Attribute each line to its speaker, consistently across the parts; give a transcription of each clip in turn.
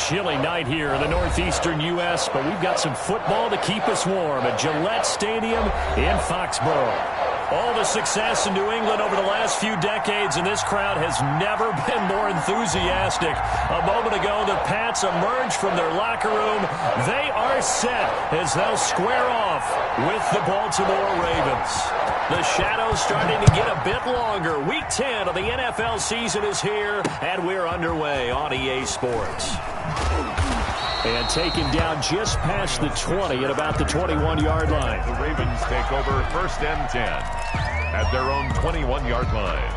Speaker 1: chilly night here in the northeastern U.S., but we've got some football to keep us warm at Gillette Stadium in Foxborough. All the success in New England over the last few decades, and this crowd has never been more enthusiastic. A moment ago, the Pats emerged from their locker room. They are set as they'll square off with the Baltimore Ravens. The shadow's starting to get a bit longer. Week 10 of the NFL season is here, and we're underway on EA Sports. And taken down just past the 20 at about the 21-yard line.
Speaker 2: The Ravens take over 1st and 10 at their own 21-yard line.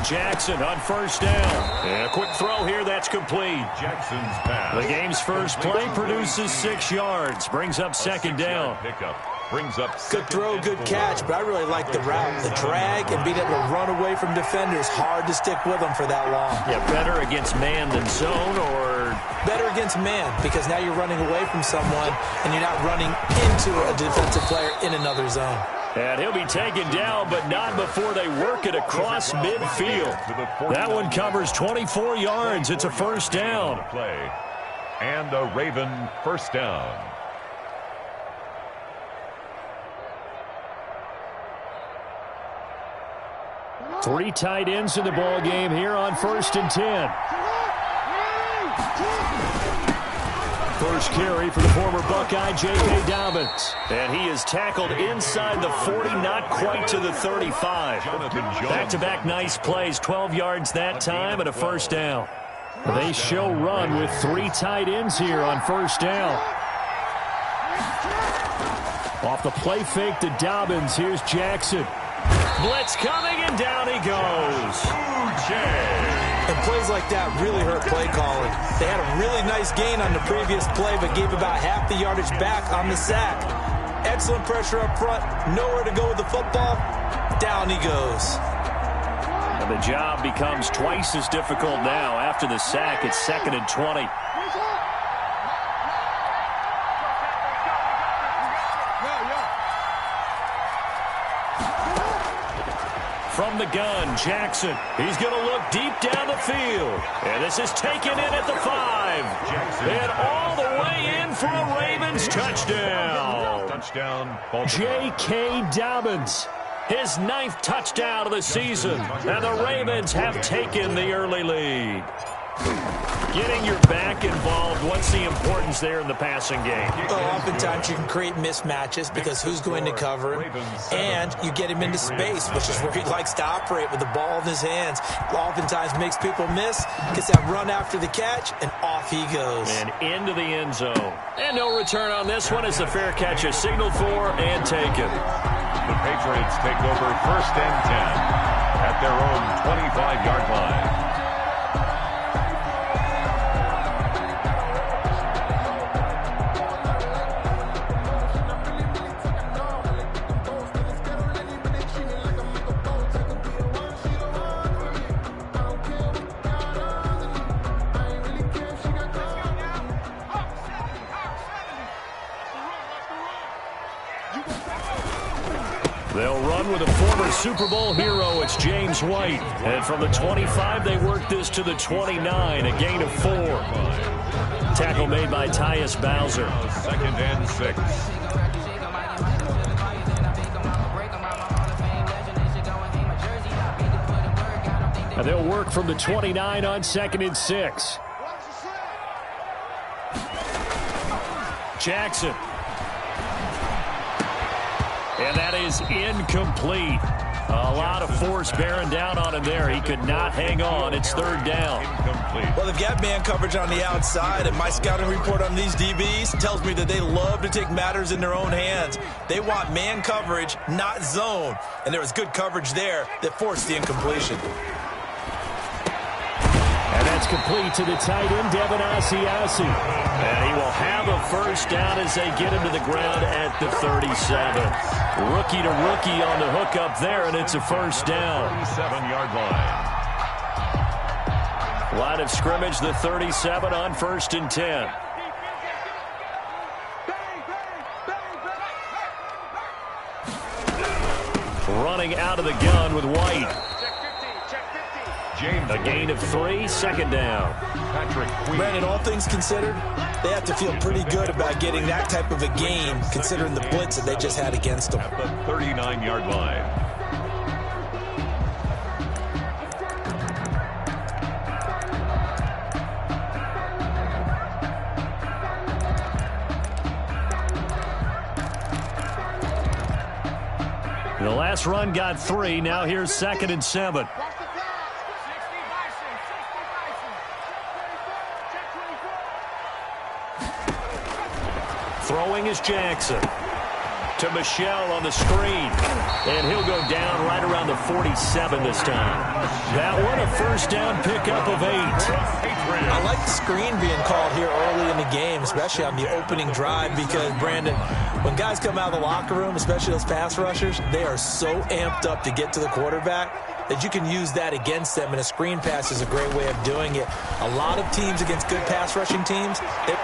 Speaker 1: Jackson on 1st down. And a quick throw here that's complete.
Speaker 2: Jackson's pass.
Speaker 1: The game's first play produces 6 yards. Brings up 2nd down.
Speaker 2: Pickup. Brings up
Speaker 3: good throw, good catch, but I really like the route. The drag and being able to run away from defenders. Hard to stick with them for that long.
Speaker 1: Yeah, better against man than zone, or?
Speaker 3: Better against man, because now you're running away from someone and you're not running into a defensive player in another zone.
Speaker 1: And he'll be taken down, but not before they work it across midfield. That one covers 24 yards. It's a 1st down.
Speaker 2: Play. And a Raven 1st down.
Speaker 1: Three tight ends in the ball game here on 1st and 10. First carry for the former Buckeye, J.K. Dobbins. And he is tackled inside the 40, not quite to the 35. Back-to-back nice plays, 12 yards that time and a 1st down. They show run with 3 tight ends here on 1st down. Off the play fake to Dobbins, here's Jackson. Blitz coming, and down he goes.
Speaker 3: And plays like that really hurt play calling. They had a really nice gain on the previous play, but gave about half the yardage back on the sack. Excellent pressure up front. Nowhere to go with the football. Down he goes.
Speaker 1: And the job becomes twice as difficult now. After the sack, it's 2nd and 20. From the gun, Jackson. He's going to look deep down the field. And this is taken in at the 5. And all the way in for a Ravens touchdown. J.K. Dobbins. His 9th touchdown of the season. And the Ravens have taken the early lead. Getting your back involved, what's the importance there in the passing game?
Speaker 3: Oftentimes you can create mismatches because who's going to cover him, and you get him into space, which is where he likes to operate with the ball in his hands. Oftentimes makes people miss, gets that run after the catch, and off he goes.
Speaker 1: And into the end zone. And no return on this one as the fair catch is signaled for and taken.
Speaker 2: The Patriots take over 1st and 10 at their own 25-yard line.
Speaker 1: They'll run with a former Super Bowl hero. It's James White. And from the 25, they work this to the 29, a gain of 4. Tackle made by Tyus Bowser.
Speaker 2: 2nd and 6.
Speaker 1: And they'll work from the 29 on 2nd and 6. Jackson. And that is incomplete. A lot of force bearing down on him there. He could not hang on. It's 3rd down.
Speaker 2: Incomplete.
Speaker 3: Well, they've got man coverage on the outside, and my scouting report on these DBs tells me that they love to take matters in their own hands. They want man coverage, not zone. And there was good coverage there that forced the incompletion.
Speaker 1: And that's complete to the tight end, Devin Asiasi. And he will have a first down as they get him to the ground at the 37. Rookie to rookie on the hook up there, and it's a first down.
Speaker 2: 37-yard line.
Speaker 1: Line of scrimmage, the 37 on 1st and 10. Running out of the gun with White.
Speaker 2: James
Speaker 1: A gain of 3, second down.
Speaker 2: Patrick Queen.
Speaker 3: Brandon, all things considered, they have to feel pretty good about getting that type of a gain, considering the blitz that they just had against them.
Speaker 2: At the 39-yard line.
Speaker 1: The last run got 3. Now here's 2nd and 7. Throwing is Jackson. To Michelle on the screen. And he'll go down right around the 47 this time. That one a first down pickup of 8.
Speaker 3: I like the screen being called here early in the game, especially on the opening drive, because, Brandon, when guys come out of the locker room, especially those pass rushers, they are so amped up to get to the quarterback that you can use that against them, and a screen pass is a great way of doing it. A lot of teams against good pass rushing teams.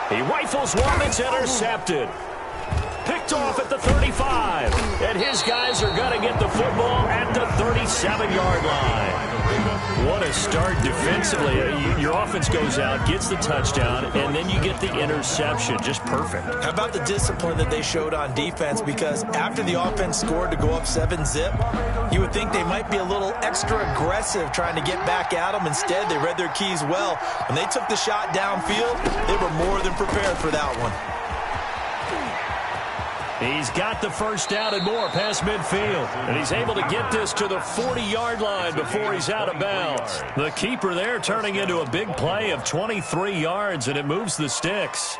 Speaker 1: He rifles one that's intercepted. Picked off at the 35. And his guys are going to get the football at the 37-yard line. What a start defensively. Your offense goes out, gets the touchdown, and then you get the interception. Just perfect.
Speaker 3: How about the discipline that they showed on defense? Because after the offense scored to go up 7-zip, you would think they might be a little extra aggressive trying to get back at them. Instead, they read their keys well. When they took the shot downfield, they were more than prepared for that one.
Speaker 1: He's got the first down and more past midfield. And he's able to get this to the 40-yard line before he's out of bounds. The keeper there turning into a big play of 23 yards, and it moves the sticks.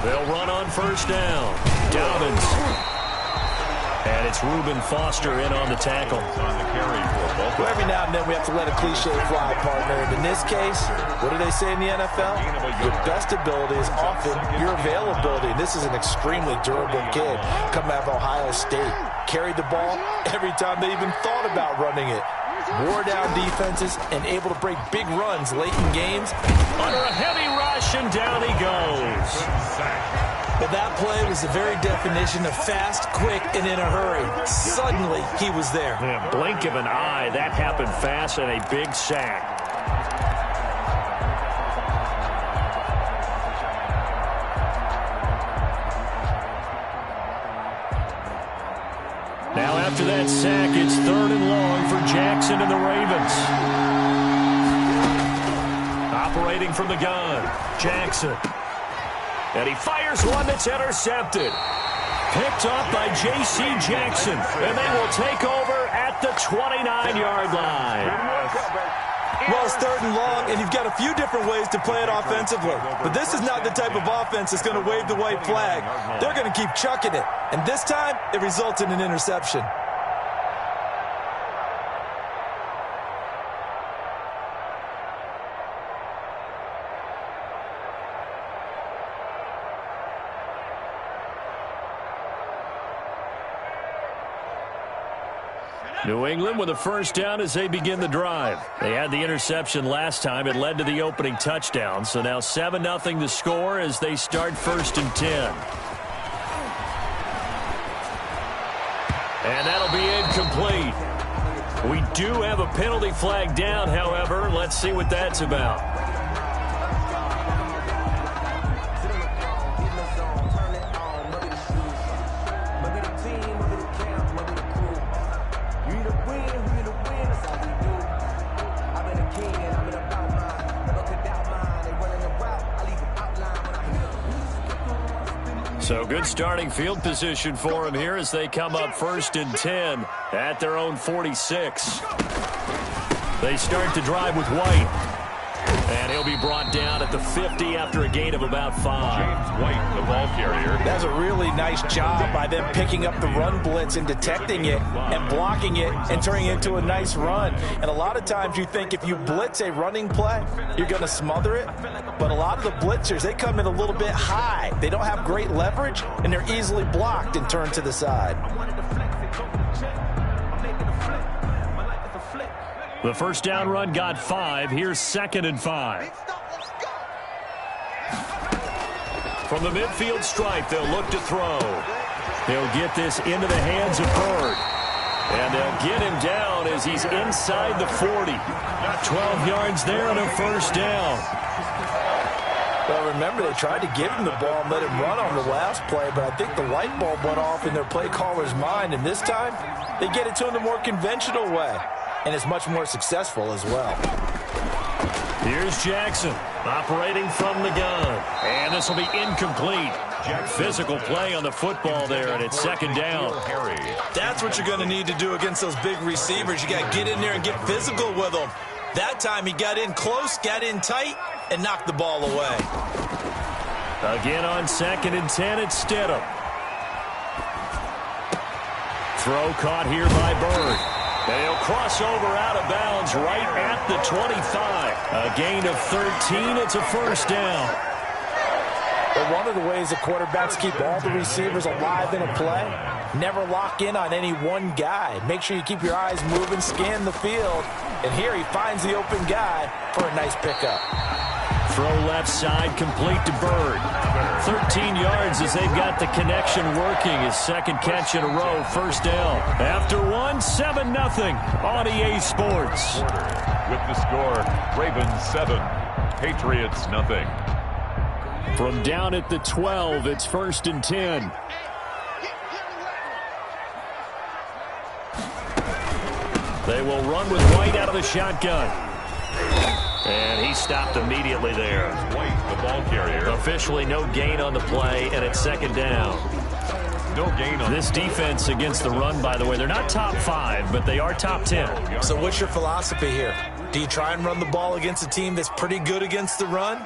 Speaker 1: They'll run on first down. Dobbins. And it's Reuben Foster in on the tackle.
Speaker 2: On the carry for both.
Speaker 3: Well, every now and then we have to let a cliche fly, partner. And in this case, what do they say in the NFL? Your best ability is often your availability. And this is an extremely durable kid coming out of Ohio State. Carried the ball every time they even thought about running it. Wore down defenses and able to break big runs late in games.
Speaker 1: Under a heavy rush, and down he goes.
Speaker 3: But that play was the very definition of fast, quick, and in a hurry. Suddenly, he was there.
Speaker 1: Yeah, blink of an eye, that happened fast, and a big sack. Now after that sack, it's 3rd and long for Jackson and the Ravens. Operating from the gun, Jackson. And he fires one that's intercepted. Picked off by J.C. Jackson. And they will take over at the 29-yard line.
Speaker 3: Well, it's 3rd and long, and you've got a few different ways to play it offensively. But this is not the type of offense that's going to wave the white flag. They're going to keep chucking it. And this time, it results in an interception.
Speaker 1: New England with a first down as they begin the drive. They had the interception last time. It led to the opening touchdown. So now 7-0 the score as they start 1st and 10. And that'll be incomplete. We do have a penalty flag down, however. Let's see what that's about. So good starting field position for him here as they come up 1st and 10 at their own 46. They start to drive with White. And he'll be brought down at the 50 after a gain of about 5.
Speaker 2: James White, the ball carrier.
Speaker 3: That's a really nice job by them picking up the run blitz and detecting it and blocking it and turning it into a nice run. And a lot of times you think if you blitz a running play, you're going to smother it. But a lot of the blitzers, they come in a little bit high. They don't have great leverage, and they're easily blocked and turned to the side.
Speaker 1: The first down run got 5. Here's 2nd and 5. From the midfield stripe, they'll look to throw. They'll get this into the hands of Bird. And they'll get him down as he's inside the 40. 12 yards there and a first down.
Speaker 3: Well, remember, they tried to give him the ball and let him run on the last play, but I think the light bulb went off in their play caller's mind, and this time they get it to him the more conventional way. And it's much more successful as well.
Speaker 1: Here's Jackson operating from the gun. And this will be incomplete. Physical play on the football there, and it's 2nd down.
Speaker 3: That's what you're going to need to do against those big receivers. You got to get in there and get physical with them. That time he got in close, got in tight, and knocked the ball away.
Speaker 1: Again on 2nd and 10, it's Stidham. Throw caught here by Bird. And he'll cross over out of bounds right at the 25. A gain of 13. It's a first down.
Speaker 3: But one of the ways the quarterbacks keep all the receivers alive in a play, never lock in on any one guy. Make sure you keep your eyes moving, scan the field. And here he finds the open guy for a nice pickup.
Speaker 1: Throw left side, complete to Bird. 13 yards as they've got the connection working. His 2nd catch in a row, first down. After 7-0 on EA Sports.
Speaker 2: With the score, Ravens 7, Patriots 0.
Speaker 1: From down at the 12, it's 1st and 10. They will run with White out of the shotgun. And he stopped immediately there.
Speaker 2: White, the ball carrier.
Speaker 1: Officially no gain on the play, and it's 2nd down.
Speaker 2: No gain on
Speaker 1: this defense against the run, by the way. They're not top 5, but they are top 10.
Speaker 3: So what's your philosophy here? Do you try and run the ball against a team that's pretty good against the run?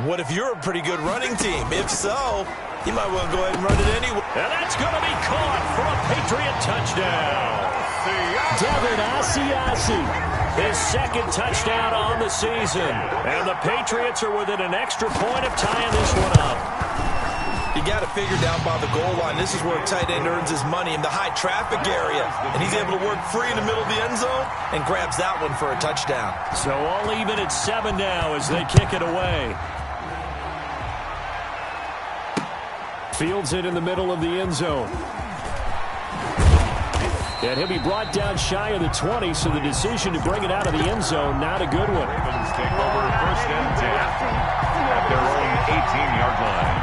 Speaker 3: What if you're a pretty good running team? If so, you might want to go ahead and run it anyway.
Speaker 1: And that's going to be caught for a Patriot touchdown. Devin Asiasi. His 2nd touchdown on the season. And the Patriots are within an extra point of tying this one up.
Speaker 3: You got to figure down by the goal line. This is where a tight end earns his money in the high traffic area. And he's able to work free in the middle of the end zone and grabs that one for a touchdown.
Speaker 1: So all even at 7 now as they kick it away. Fields it in the middle of the end zone. And he'll be brought down shy of the 20, so the decision to bring it out of the end zone, not a good one.
Speaker 2: Ravens take over 1st and 10 at their own 18-yard line.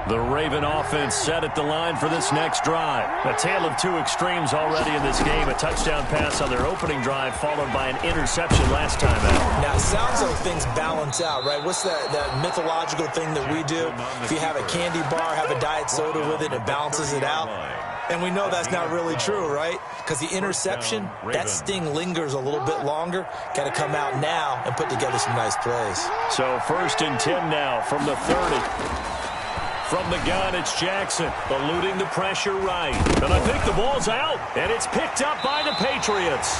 Speaker 1: The Raven offense set at the line for this next drive. A tale of two extremes already in this game. A touchdown pass on their opening drive, followed by an interception last time out.
Speaker 3: Now, it sounds like things balance out, right? What's that mythological thing that we do? If you have a candy bar, have a diet soda with it, it balances it out. And we know that's not really true, right? Because the interception, that sting lingers a little bit longer. Got to come out now and put together some nice plays.
Speaker 1: So 1st and 10 now from the 30. From the gun, it's Jackson, eluding the pressure right. And I think the ball's out, and it's picked up by the Patriots.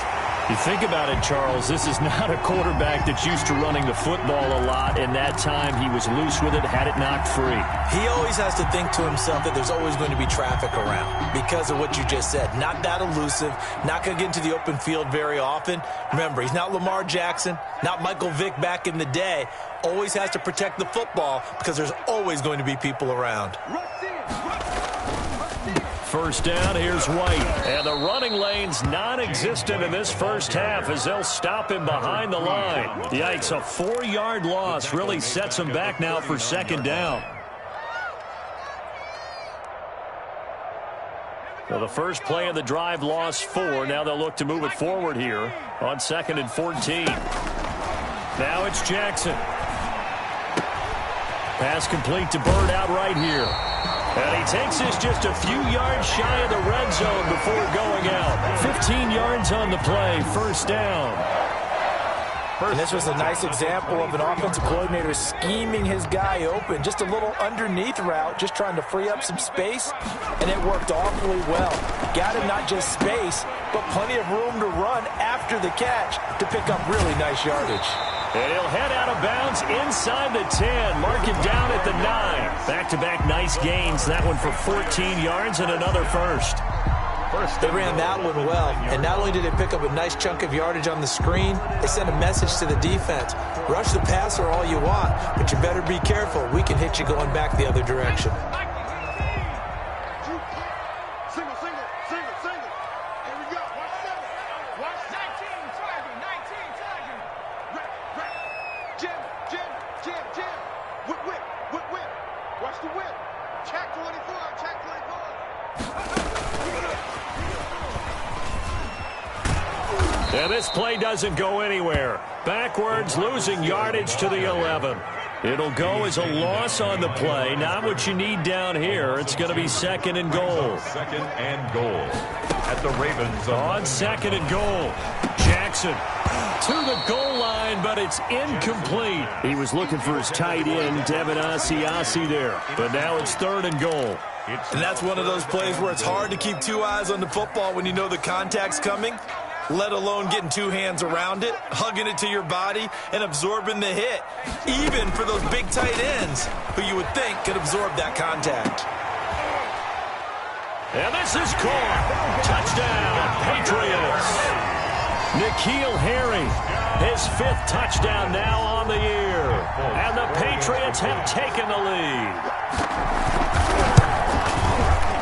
Speaker 1: You think about it, Charles, this is not a quarterback that's used to running the football a lot, and that time he was loose with it, had it knocked free.
Speaker 3: He always has to think to himself that there's always going to be traffic around because of what you just said. Not that elusive, not going to get into the open field very often. Remember, he's not Lamar Jackson, not Michael Vick back in the day. Always has to protect the football because there's always going to be people around.
Speaker 1: First down, here's White. And the running lane's non-existent in this first half as they'll stop him behind the line. Yikes, a 4-yard loss really sets him back now for 2nd down. Well, the first play of the drive lost 4. Now they'll look to move it forward here on 2nd and 14. Now it's Jackson. Pass complete to Bird out right here. And he takes this just a few yards shy of the red zone before going out. 15 yards on the play, first down.
Speaker 3: And this was a nice example of an offensive coordinator scheming his guy open. Just a little underneath route, just trying to free up some space, and it worked awfully well. Got him not just space, but plenty of room to run after the catch to pick up really nice yardage.
Speaker 1: And he'll head out of bounds inside the 10. Mark him down at the 9. Back-to-back nice gains. That one for 14 yards and another first.
Speaker 3: They ran that one well, and not only did they pick up a nice chunk of yardage on the screen, they sent a message to the defense. Rush the passer all you want, but you better be careful. We can hit you going back the other direction.
Speaker 1: And this play doesn't go anywhere. Backwards, losing yardage to the 11. It'll go as a loss on the play. Not what you need down here. It's going to be second and goal.
Speaker 2: Second and goal at the Ravens.
Speaker 1: On second and goal. Jackson to the goal line, but it's incomplete. He was looking for his tight end, Devin Asiasi there. But now it's third and goal.
Speaker 3: And that's one of those plays where it's hard to keep two eyes on the football when you know the contact's coming, let alone getting two hands around it, hugging it to your body, and absorbing the hit, even for those big tight ends who you would think could absorb that contact.
Speaker 1: And this is caught. Touchdown, Patriots. N'Keal Harry, his 5th touchdown now on the year. And the Patriots have taken the lead.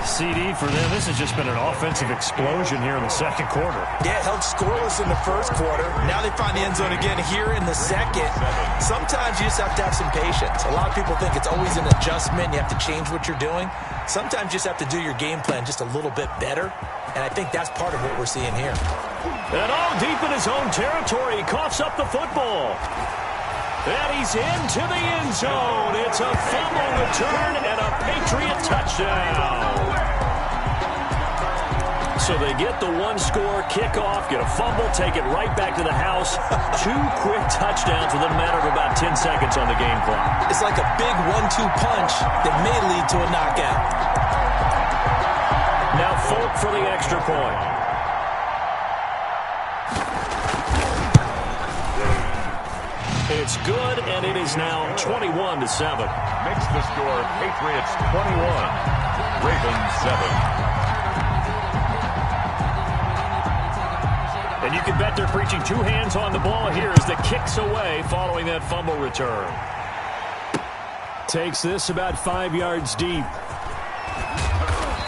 Speaker 1: CD for them. This has just been an offensive explosion here in the second quarter.
Speaker 3: Yeah, held scoreless in the first quarter. Now they find the end zone again here in the second. Sometimes you just have to have some patience. A lot of people think it's always an adjustment. You have to change what you're doing. Sometimes you just have to do your game plan just a little bit better. And I think that's part of what we're seeing here.
Speaker 1: And all deep in his own territory, he coughs up the football. And he's into the end zone. It's a fumble return and a Patriot touchdown. So they get the one-score kickoff, get a fumble, take it right back to the house. 2 quick touchdowns within a matter of about 10 seconds on the game clock.
Speaker 3: It's like a big 1-2 punch that may lead to a knockout.
Speaker 1: Now Folk for the extra point. It's good, and it is now 21-7.
Speaker 2: Makes the score Patriots 21, Ravens 7.
Speaker 1: And you can bet they're preaching 2 hands on the ball here as the kick's away following that fumble return. Takes this about 5 yards deep.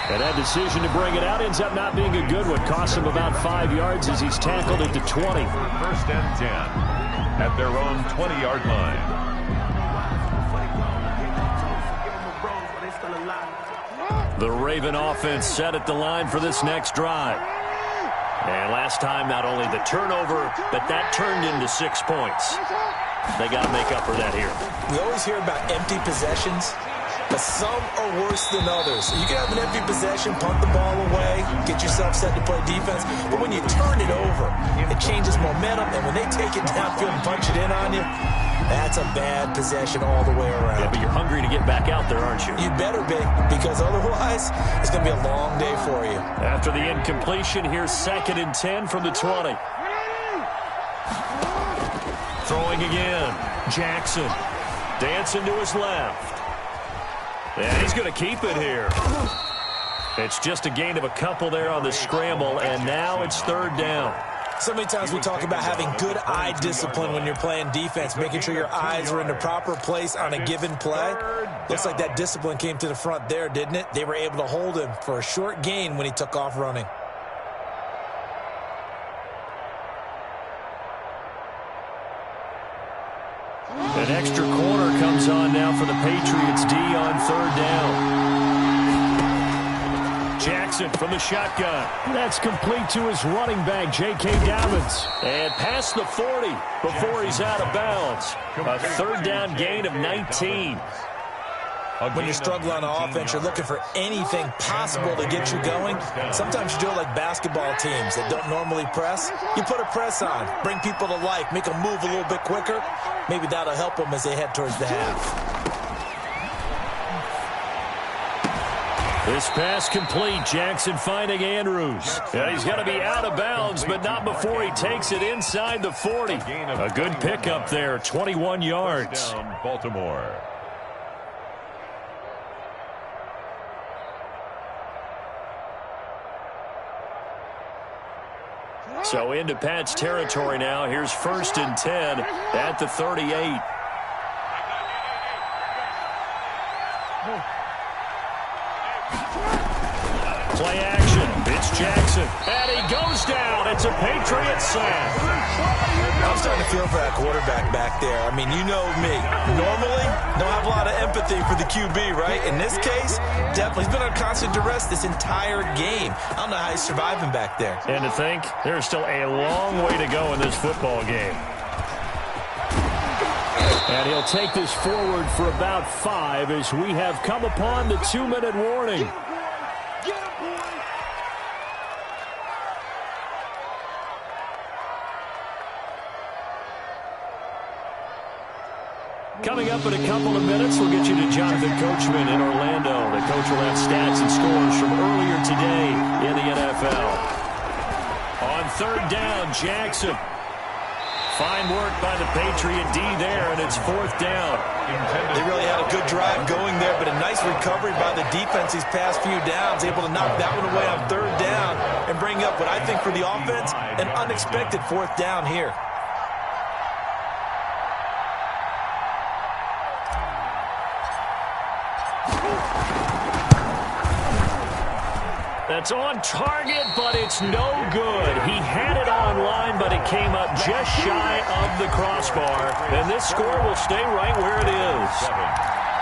Speaker 1: And that decision to bring it out ends up not being a good one. Costs him about 5 yards as he's tackled at the 20.
Speaker 2: First and 10 at their own 20-yard line.
Speaker 1: The Raven offense set at the line for this next drive. And last time, not only the turnover, but that turned into 6 points. They got to make up for that here.
Speaker 3: We always hear about empty possessions, but some are worse than others. You can have an empty possession, punt the ball away, get yourself set to play defense, but when you turn it over, it changes momentum, and when they take it downfield and punch it in on you, that's a bad possession all the way around.
Speaker 1: Yeah, but you're hungry to get back out there, aren't you?
Speaker 3: You better be, because otherwise, it's going to be a long day for you.
Speaker 1: After the incompletion, here's 2nd and 10 from the 20. Throwing again. Jackson dancing to his left. And he's going to keep it here. It's just a gain of a couple there on the scramble, and now it's 3rd down.
Speaker 3: So many times we talk about having good eye discipline when you're playing defense, making sure your eyes are in the proper place on a given play. Looks like that discipline came to the front there, didn't it? They were able to hold him for a short gain when he took off running.
Speaker 1: An extra corner comes on now for the Patriots D on 3rd down. Jackson from the shotgun. That's complete to his running back, J.K. Dobbins. And past the 40 before he's out of bounds. A 3rd down gain of 19.
Speaker 3: When you're struggling on offense, you're looking for anything possible to get you going. Sometimes you do it like basketball teams that don't normally press. You put a press on, bring people to life, make them move a little bit quicker. Maybe that'll help them as they head towards the half.
Speaker 1: This pass complete. Jackson finding Andrews. And he's going to be out of bounds, but not before he takes it inside the 40. A good pickup there, 21 yards.
Speaker 2: Baltimore.
Speaker 1: So into Pat's territory now. Here's 1st and 10 at the 38. Play action. It's Jackson. And he goes down. It's a Patriot sack.
Speaker 3: I'm starting to feel for that quarterback back there. I mean, you know me. Normally, don't have a lot of empathy for the QB, right? In this case, definitely. He's been on constant duress this entire game. I don't know how he's surviving back there.
Speaker 1: And to think, there's still a long way to go in this football game. And he'll take this forward for about 5 as we have come upon the 2-minute warning. Coming up in a couple of minutes, we'll get you to Jonathan Coachman in Orlando. The coach will have stats and scores from earlier today in the NFL. On 3rd down, Jackson. Fine work by the Patriot D there, and it's 4th down.
Speaker 3: They really had a good drive going there, but a nice recovery by the defense these past few downs, able to knock that one away on 3rd down and bring up what I think for the offense, an unexpected 4th down here.
Speaker 1: That's on target, but it's no good. He had it on line, but it came up just shy of the crossbar. And this score will stay right where it is.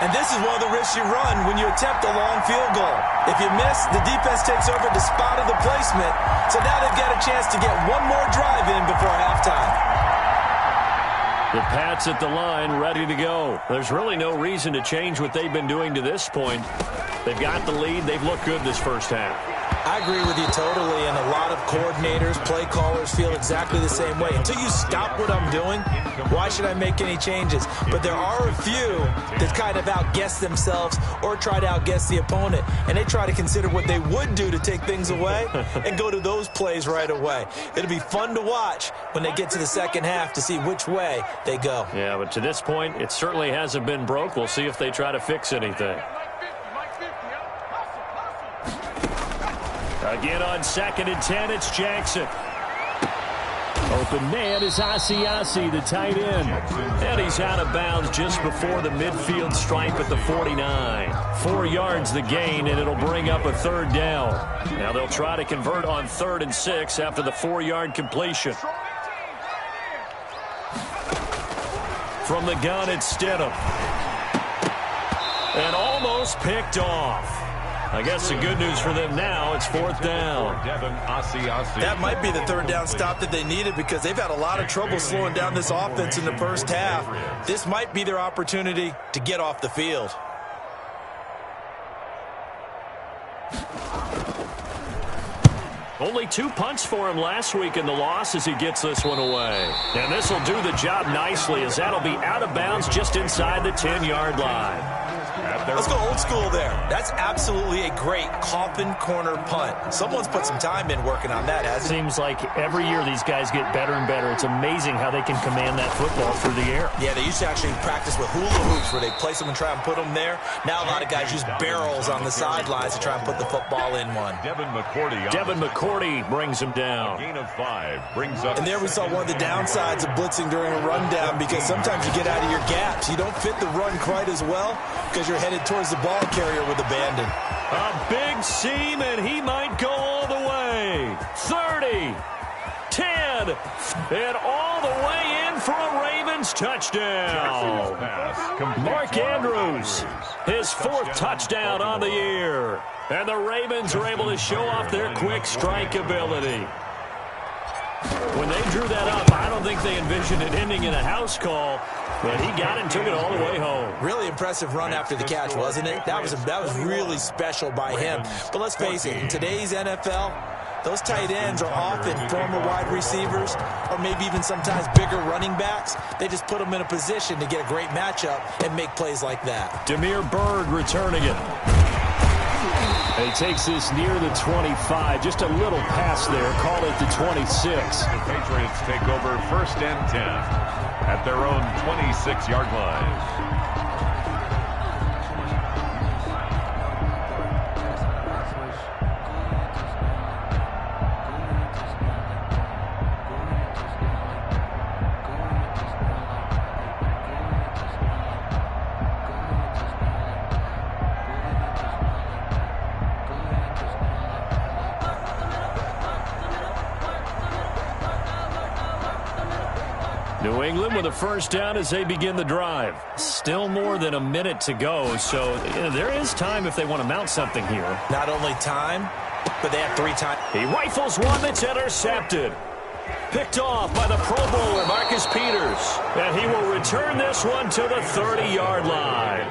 Speaker 3: And this is one of the risks you run when you attempt a long field goal. If you miss, the defense takes over the spot of the placement. So now they've got a chance to get one more drive in before halftime.
Speaker 1: The Pats at the line, ready to go. There's really no reason to change what they've been doing to this point. They've got the lead. They've looked good this first half.
Speaker 3: I agree with you totally, and a lot of coordinators, play callers feel exactly the same way. Until you stop what I'm doing, why should I make any changes? But there are a few that kind of outguess themselves or try to outguess the opponent, and they try to consider what they would do to take things away and go to those plays right away. It'll be fun to watch when they get to the second half to see which way they go.
Speaker 1: Yeah, but to this point, it certainly hasn't been broke. We'll see if they try to fix anything. Again on 2nd and 10, it's Jackson. Open man is Asiasi, the tight end. And he's out of bounds just before the midfield stripe at the 49. 4 yards the gain, and it'll bring up a 3rd down. Now they'll try to convert on 3rd and 6 after the 4-yard completion. From the gun, it's Stidham. And almost picked off. I guess the good news for them now, it's 4th down.
Speaker 3: That might be the 3rd down stop that they needed because they've had a lot of trouble slowing down this offense in the first half. This might be their opportunity to get off the field.
Speaker 1: Only 2 punts for him last week in the loss as he gets this one away. And this will do the job nicely as that'll be out of bounds just inside the 10-yard line.
Speaker 3: Let's go old school there. That's absolutely a great coffin corner punt. Someone's put some time in working on that, hasn't it?
Speaker 1: Seems like every year these guys get better and better. It's amazing how they can command that football through the air.
Speaker 3: Yeah, they used to actually practice with hula hoops where they place them and try and put them there. Now a lot of guys use barrels on the sidelines to try and put the football in one.
Speaker 2: Devin
Speaker 1: McCourty brings him down.
Speaker 2: Gain of 5 brings up.
Speaker 3: And there we saw one of the downsides of blitzing during a rundown because sometimes you get out of your gaps. You don't fit the run quite as well because you're headed towards the ball carrier with abandon.
Speaker 1: A big seam, and he might go all the way. 30, 10, and all the way in for a Ravens touchdown. Mark Andrews, his 4th touchdown on the year. And the Ravens are able to show off their quick strike ability. When they drew that up, I don't think they envisioned it ending in a house call, but he got it and took it all the way home.
Speaker 3: Really impressive run after the catch, wasn't it? That was really special by him. But let's face it, in today's NFL, those tight ends are often former wide receivers or maybe even sometimes bigger running backs. They just put them in a position to get a great matchup and make plays like that.
Speaker 1: Demir Berg returning it. He takes this near the 25. Just a little pass there. Call it the 26.
Speaker 2: The Patriots take over 1st and 10 at their own 26-yard line.
Speaker 1: New England with a first down as they begin the drive. Still more than a minute to go, so there is time if they want to mount something here.
Speaker 3: Not only time, but they have 3 times.
Speaker 1: He rifles one that's intercepted. Picked off by the Pro Bowler, Marcus Peters. And he will return this one to the 30-yard line.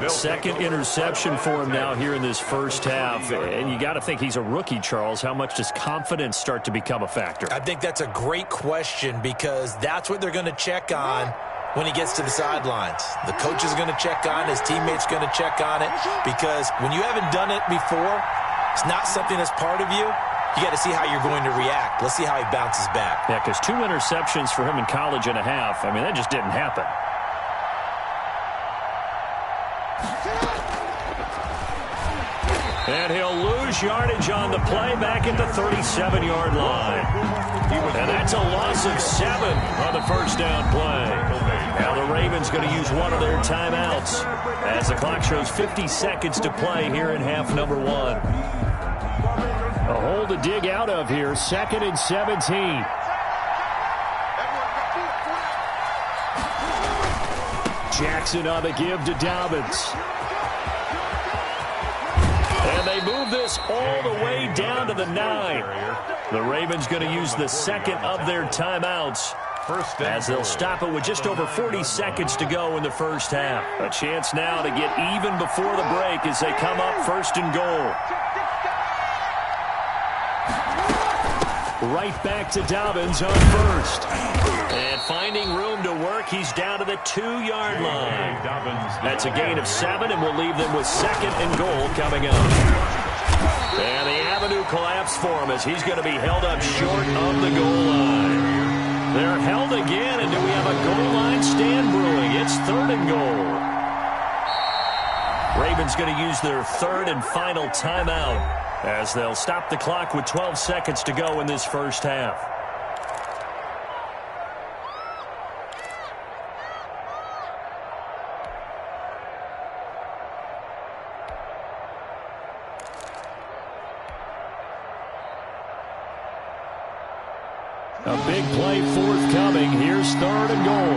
Speaker 1: Second interception for him now here in this first half. And you got to think he's a rookie, Charles. How much does confidence start to become a factor?
Speaker 3: I think that's a great question because that's what they're going to check on when he gets to the sidelines. The coach is going to check on, his teammates going to check on it, because when you haven't done it before, it's not something that's part of you. You got to see how you're going to react. Let's see how he bounces back.
Speaker 1: Yeah, because 2 interceptions for him in college and a half. I mean, that just didn't happen. And he'll lose yardage on the play back at the 37-yard line. And that's a loss of 7 on the first down play. Now the Ravens going to use one of their timeouts as the clock shows 50 seconds to play here in half number 1. A hole to dig out of here, 2nd and 17. Jackson on the give to Dobbins. And they move this all the way down to the 9. The Ravens going to use the second of their timeouts as they'll stop it with just over 40 seconds to go in the first half. A chance now to get even before the break as they come up 1st and goal. Right back to Dobbins on 1st. And finding room to work, he's down to the 2-yard line. That's a gain of 7, and we'll leave them with 2nd and goal coming up. And the avenue collapsed for him as he's going to be held up short of the goal line. They're held again, and do we have a goal line stand brewing? It's 3rd and goal. Ravens going to use their 3rd and final timeout as they'll stop the clock with 12 seconds to go in this first half. A big play forthcoming. Here's 3rd and goal.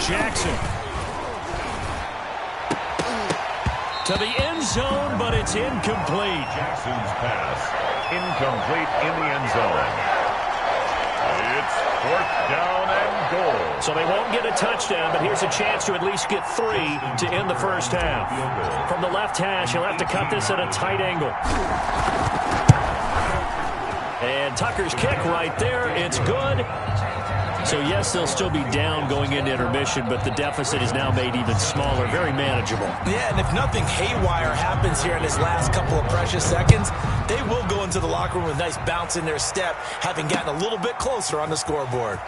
Speaker 1: Jackson. To the end zone, but it's incomplete.
Speaker 2: Jackson's pass incomplete in the end zone. It's 4th down and goal.
Speaker 1: So they won't get a touchdown, but here's a chance to at least get 3 to end the first half. From the left hash, he'll have to cut this at a tight angle. And Tucker's kick right there. It's good. So, yes, they'll still be down going into intermission, but the deficit is now made even smaller, very manageable.
Speaker 3: Yeah, and if nothing haywire happens here in this last couple of precious seconds, they will go into the locker room with a nice bounce in their step, having gotten a little bit closer on the scoreboard.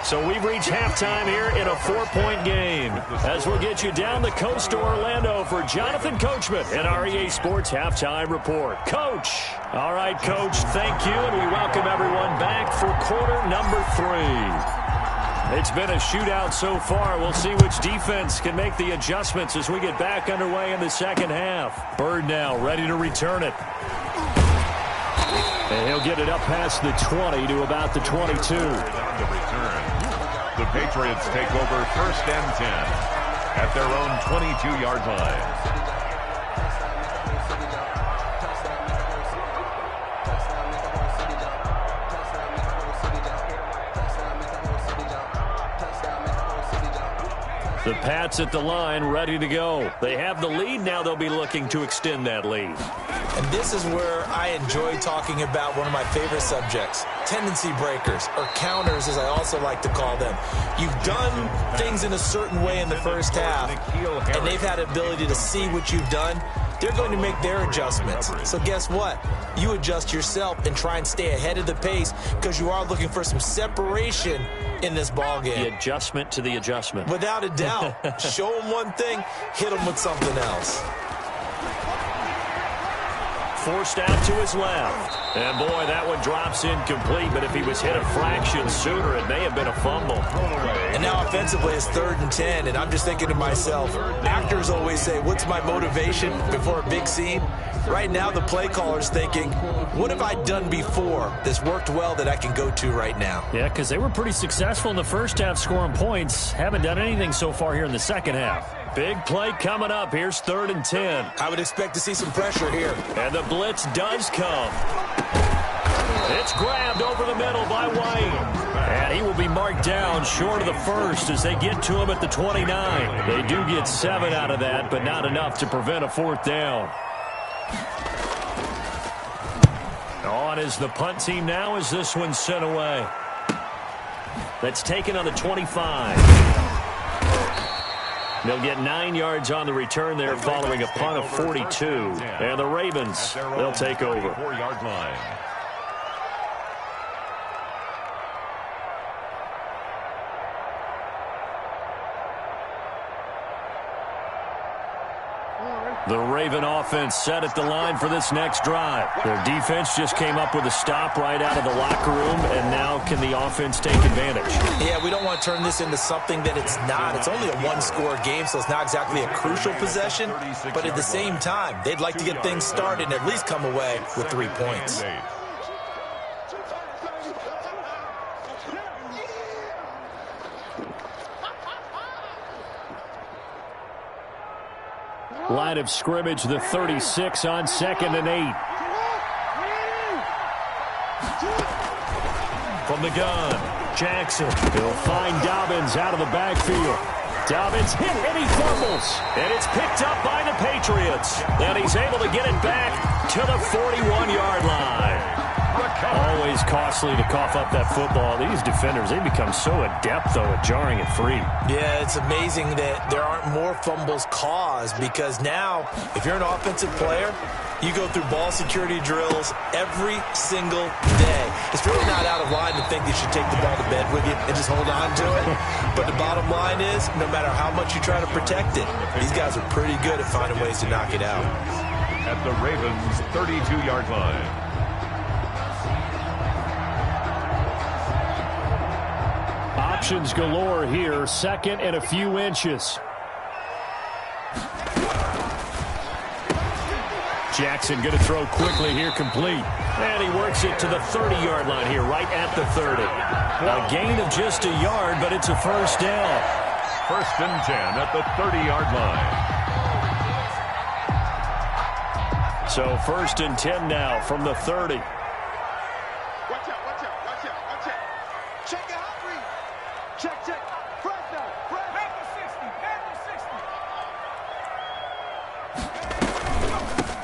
Speaker 1: So we've reached halftime here in a 4-point game. As we'll get you down the coast to Orlando for Jonathan Coachman and our EA Sports Halftime Report. Coach. All right, Coach, thank you, and we welcome everyone back for quarter number 3. It's been a shootout so far. We'll see which defense can make the adjustments as we get back underway in the second half. Bird now ready to return it. And he'll get it up past the 20 to about the 22.
Speaker 2: The Patriots take over 1st and 10 at their own 22-yard line.
Speaker 1: The Pats at the line, ready to go. They have the lead. Now they'll be looking to extend that lead.
Speaker 3: And this is where I enjoy talking about one of my favorite subjects, tendency breakers, or counters as I also like to call them. You've done things in a certain way in the first half, and they've had the ability to see what you've done. They're going to make their adjustments. So guess what? You adjust yourself and try and stay ahead of the pace because you are looking for some separation in this ball game.
Speaker 1: The adjustment to the adjustment.
Speaker 3: Without a doubt. Show them one thing, hit them with something else.
Speaker 1: Forced out to his left. And, boy, that one drops incomplete. But if he was hit a fraction sooner, it may have been a fumble.
Speaker 3: And now offensively it's 3rd and 10. And I'm just thinking to myself, actors always say, what's my motivation before a big scene? Right now the play caller's thinking, what have I done before that's worked well that I can go to right now?
Speaker 1: Yeah, because they were pretty successful in the first half scoring points. Haven't done anything so far here in the second half. Big play coming up. Here's 3rd and 10.
Speaker 3: I would expect to see some pressure here.
Speaker 1: And the blitz does come. It's grabbed over the middle by White. And he will be marked down short of the first as they get to him at the 29. They do get 7 out of that, but not enough to prevent a 4th down. On is the punt team now as this one's sent away. That's taken on the 25. They'll get 9 yards on the return there following a punt of 42. And the Ravens, they'll take over.
Speaker 2: 4-yard line.
Speaker 1: The Raven offense set at the line for this next drive. Their defense just came up with a stop right out of the locker room, and now can the offense take advantage?
Speaker 3: Yeah, we don't want to turn this into something that it's not. It's only a one-score game, so it's not exactly a crucial possession. But at the same time, they'd like to get things started and at least come away with 3 points.
Speaker 1: Line of scrimmage, the 36 on 2nd and 8. From the gun, Jackson. He'll find Dobbins out of the backfield. Dobbins hit and he fumbles. And it's picked up by the Patriots. And he's able to get it back to the 41-yard line. Always costly to cough up that football. These defenders, they become so adept, though, at jarring it free.
Speaker 3: Yeah, it's amazing that there aren't more fumbles caused because now, if you're an offensive player, you go through ball security drills every single day. It's really not out of line to think you should take the ball to bed with you and just hold on to it. But the bottom line is, no matter how much you try to protect it, these guys are pretty good at finding ways to knock it out.
Speaker 2: At the Ravens' 32-yard line.
Speaker 1: Options galore here. 2nd and a few inches. Jackson going to throw quickly here, complete. And he works it to the 30-yard line here, right at the 30. A gain of just a yard, but it's a 1st down.
Speaker 2: 1st and 10 at the 30-yard line.
Speaker 1: So 1st and 10 now from the 30.
Speaker 4: Watch out, watch out, watch out, watch out. Check it out, Reed. Check, check. Fresno, Fresno. Back to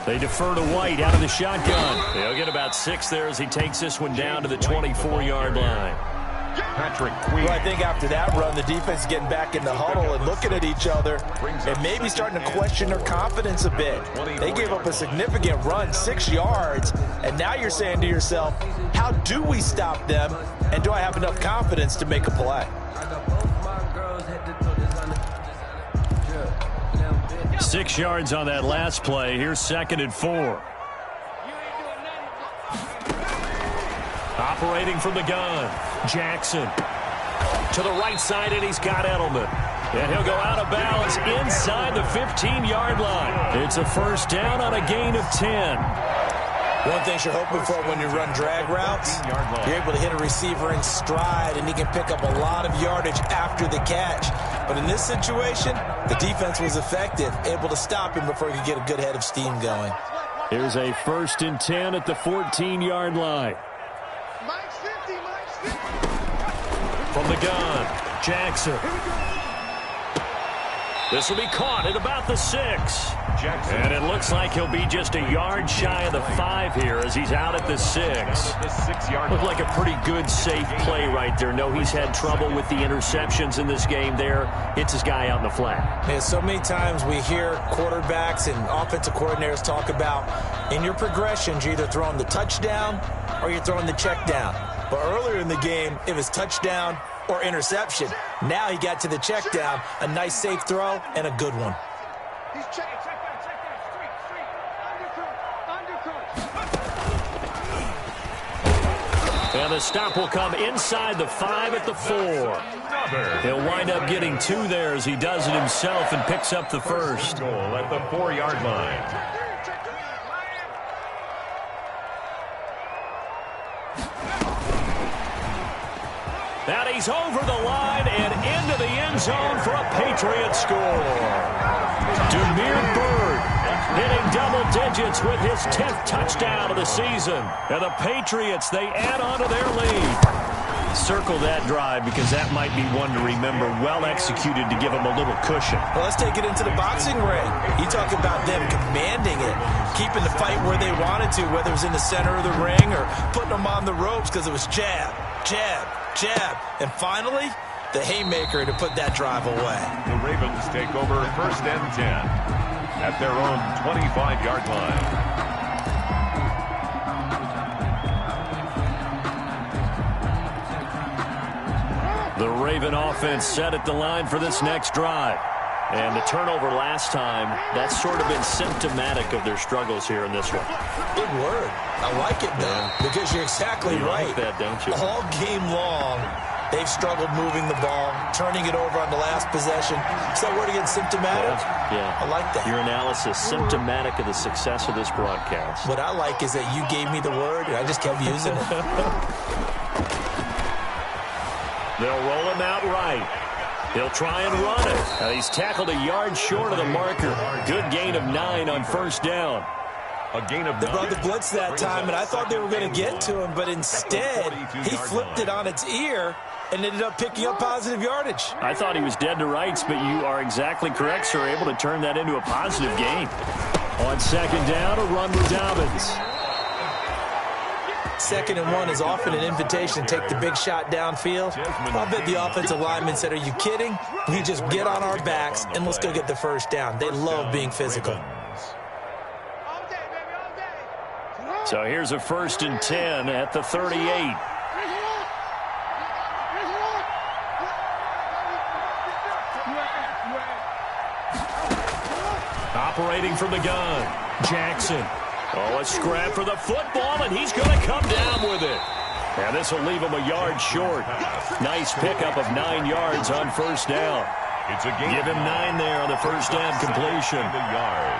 Speaker 4: 60,
Speaker 1: They defer to White out of the shotgun. He'll get about 6 there as he takes this one down to the 24-yard line.
Speaker 2: Patrick Queen.
Speaker 3: Well, I think after that run, the defense is getting back in the huddle and looking at each other and maybe starting to question their confidence a bit. They gave up a significant run, 6 yards, and now you're saying to yourself, how do we stop them, and do I have enough confidence to make a play?
Speaker 1: 6 yards on that last play. Here's 2nd and 4. Operating from the gun, Jackson. To the right side, and he's got Edelman. And he'll go out of bounds inside the 15-yard line. It's a 1st down on a gain of 10.
Speaker 3: One thing you're hoping for when you run drag routes, you're able to hit a receiver in stride, and he can pick up a lot of yardage after the catch. But in this situation, the defense was effective, able to stop him before he could get a good head of steam going.
Speaker 1: Here's a 1st and 10 at the 14-yard line.
Speaker 4: Mike's 50, Mike's 50.
Speaker 1: From the gun, Jackson. This will be caught at about the 6.
Speaker 2: Jackson.
Speaker 1: And it looks like he'll be just a yard shy of the 5 here as he's out at the 6.
Speaker 2: The 6-yard
Speaker 1: Looked like a pretty good, safe play right there. No, he's had trouble with the interceptions in this game there. Hits his guy out in the flat.
Speaker 3: Man, so many times we hear quarterbacks and offensive coordinators talk about in your progressions, you're either throwing the touchdown or you're throwing the check down. But earlier in the game, it was touchdown or interception. Now he got to the check down, a nice safe throw and a good one.
Speaker 4: He's checking. Check down. Street. Undercut.
Speaker 1: And the stop will come inside the 5 at the 4. He'll wind up getting 2 there as he does it himself and picks up the 1st.
Speaker 2: Goal at the 4-yard line.
Speaker 1: Now he's over the line and into the end zone for a Patriot score. Demir Bird hitting double digits with his 10th touchdown of the season. And the Patriots, they add on to their lead. Circle that drive because that might be one to remember. Well executed to give them a little cushion.
Speaker 3: Well, let's take it into the boxing ring. You talk about them commanding it, keeping the fight where they wanted to, whether it was in the center of the ring or putting them on the ropes because it was jab, jab, jab. And finally, the haymaker to put that drive away.
Speaker 2: The Ravens take over 1st and 10 at their own 25-yard line.
Speaker 1: The Raven offense set at the line for this next drive. And the turnover last time, that's sort of been symptomatic of their struggles here in this one.
Speaker 3: Good word. I like it, though, because you're exactly right.
Speaker 1: Like that, don't you?
Speaker 3: All game long, they've struggled moving the ball, turning it over on the last possession. Is that word again, symptomatic?
Speaker 1: Yeah.
Speaker 3: I like that.
Speaker 1: Your analysis, symptomatic of the success of this broadcast.
Speaker 3: What I like is that you gave me the word, and I just kept using it.
Speaker 1: They'll roll him out right. He'll try and run it. Now he's tackled a yard short of the marker. Good gain of 9 on 1st down.
Speaker 2: A gain of 9.
Speaker 3: They brought the blitz that time, and I thought they were going to get to him, but instead, he flipped it on its ear and ended up picking up positive yardage.
Speaker 1: I thought he was dead to rights, but you are exactly correct, sir. Able to turn that into a positive gain. On 2nd down, a run with Dobbins.
Speaker 3: 2nd and 1 is often an invitation to take the big shot downfield. I'll bet the offensive lineman said, are you kidding? We just get on our backs and let's go get the 1st down. They love being physical.
Speaker 1: So here's a 1st and 10 at the 38. Operating from the gun, Jackson. Oh, a scrap for the football, and he's going to come down with it. And this will leave him a yard short. Nice pickup of 9 yards on 1st down.
Speaker 2: It's a gain.
Speaker 1: Give him 9 there on the 1st down completion.
Speaker 2: The yard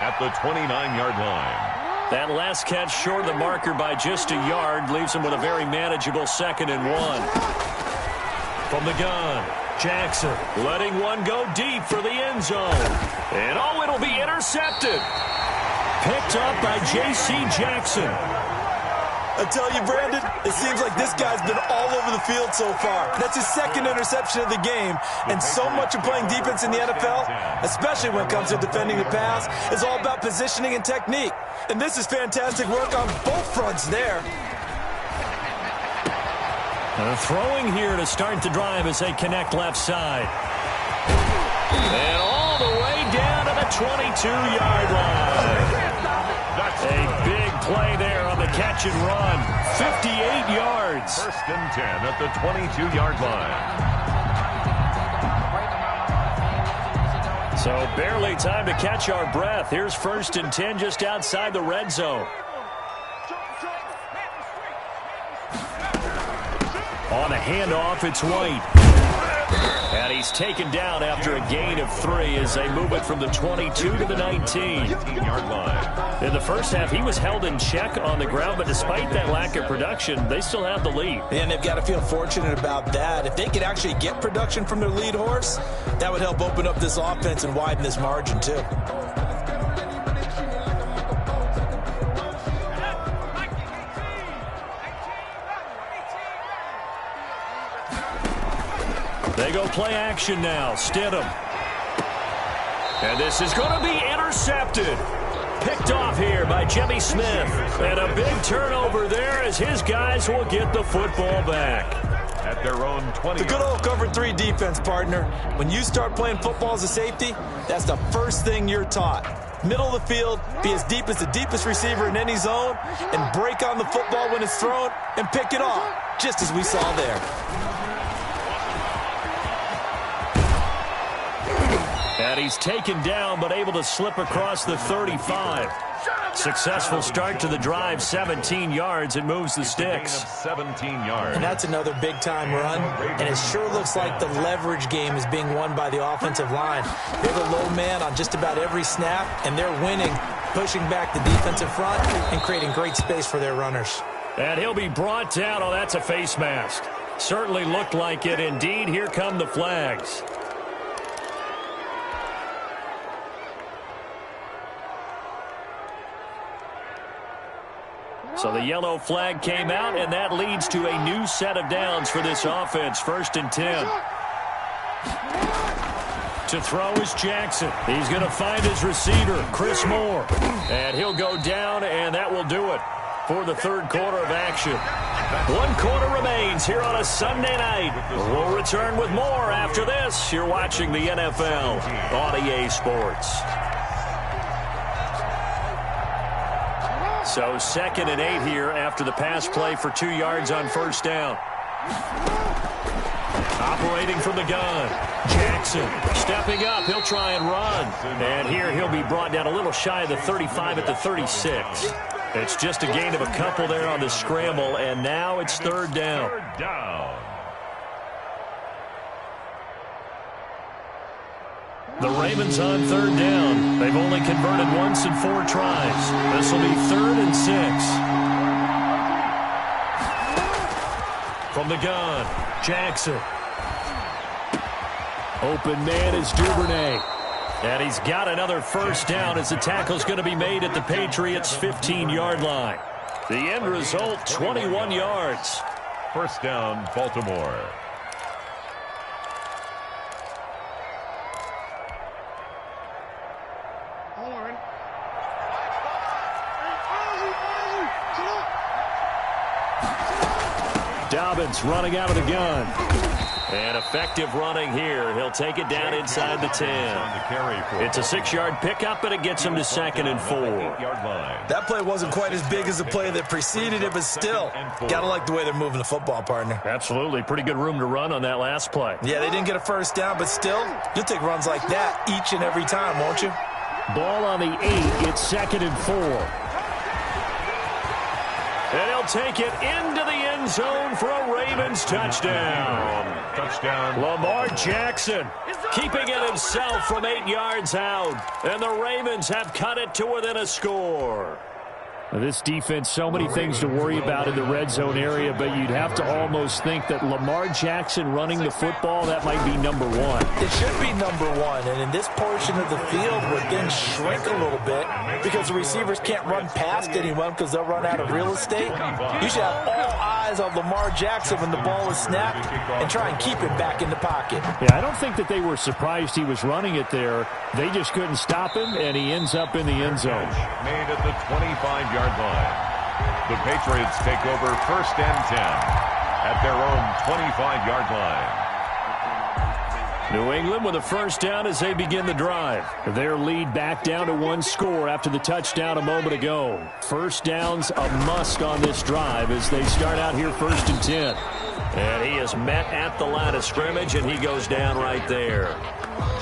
Speaker 2: at the 29-yard line.
Speaker 1: That last catch short of the marker by just a yard leaves him with a very manageable 2nd and 1. From the gun, Jackson letting one go deep for the end zone. And oh, it'll be intercepted. Picked up by J.C. Jackson.
Speaker 3: I tell you, Brandon, it seems like this guy's been all over the field so far. That's his 2nd interception of the game. And so much of playing defense in the NFL, especially when it comes to defending the pass, is all about positioning and technique. And this is fantastic work on both fronts there.
Speaker 1: Throwing here to start the drive as they connect left side. And all the way down to the 22-yard line. A big play there on the catch and run. 58 yards.
Speaker 2: 1st and 10 at the 22-yard line.
Speaker 1: So barely time to catch our breath. Here's 1st and 10 just outside the red zone. On a handoff, it's White. And he's taken down after a gain of 3 as they move it from the 22 to the 19-yard line. In the first half, he was held in check on the ground, but despite that lack of production, they still have the lead.
Speaker 3: And they've got to feel fortunate about that. If they could actually get production from their lead horse, that would help open up this offense and widen this margin, too.
Speaker 1: They go play action now. Stidham. And this is going to be intercepted. Picked off here by Jimmy Smith. And a big turnover there as his guys will get the football back.
Speaker 2: At their own 20.
Speaker 3: The good old cover 3 defense, partner. When you start playing football as a safety, that's the first thing you're taught. Middle of the field, be as deep as the deepest receiver in any zone, and break on the football when it's thrown and pick it off, just as we saw there.
Speaker 1: And he's taken down, but able to slip across the 35. Successful start to the drive, 17 yards, and moves the sticks.
Speaker 2: 17 yards.
Speaker 3: And that's another big-time run, and it sure looks like the leverage game is being won by the offensive line. They're the low man on just about every snap, and they're winning, pushing back the defensive front and creating great space for their runners.
Speaker 1: And he'll be brought down. Oh, that's a face mask. Certainly looked like it. Indeed, here come the flags. So the yellow flag came out, and that leads to a new set of downs for this offense. 1st and 10. To throw is Jackson. He's going to find his receiver, Chris Moore. And he'll go down, and that will do it for the third quarter of action. 1 quarter remains here on a Sunday night. We'll return with more after this. You're watching the NFL on EA Sports. So 2nd and 8 here after the pass play for 2 yards on 1st down. Operating from the gun. Jackson stepping up. He'll try and run. And here he'll be brought down a little shy of the 35 at the 36. It's just a gain of a couple there on the scramble, and now it's 3rd down.
Speaker 2: 3rd down.
Speaker 1: The Ravens on 3rd down. They've only converted once in 4 tries. This will be 3rd and 6. From the gun, Jackson. Open man is Duvernay. And he's got another 1st down as the tackle's going to be made at the Patriots' 15-yard line. The end result, 21 yards.
Speaker 2: 1st down, Baltimore.
Speaker 1: Dobbins running out of the gun. And effective running here. He'll take it down inside the 10. It's a 6-yard pickup, and it gets him to 2nd and 4.
Speaker 3: That play wasn't quite as big as the play that preceded it, but still, gotta like the way they're moving the football, partner.
Speaker 1: Absolutely. Pretty good room to run on that last play.
Speaker 3: Yeah, they didn't get a 1st down, but still, you'll take runs like that each and every time, won't you?
Speaker 1: Ball on the 8. It's 2nd and 4. And he'll take it into the end zone for a Ravens touchdown. Lamar Jackson keeping it himself from 8 yards out. And the Ravens have cut it to within a score. This defense, so many things to worry about in the red zone area, but you'd have to almost think that Lamar Jackson running the football, that might be number 1.
Speaker 3: It should be number 1, and in this portion of the field where things shrink a little bit because the receivers can't run past anyone because they'll run out of real estate, you should have all eyes on Lamar Jackson when the ball is snapped and try and keep it back in the pocket.
Speaker 1: Yeah, I don't think that they were surprised he was running it there. They just couldn't stop him, and he ends up in the end zone.
Speaker 2: Made at the 25-yard line. The Patriots take over 1st and 10 at their own 25-yard line.
Speaker 1: New England with a 1st down as they begin the drive. Their lead back down to 1 score after the touchdown a moment ago. 1st downs a must on this drive as they start out here 1st and 10. And he is met at the line of scrimmage, and he goes down right there.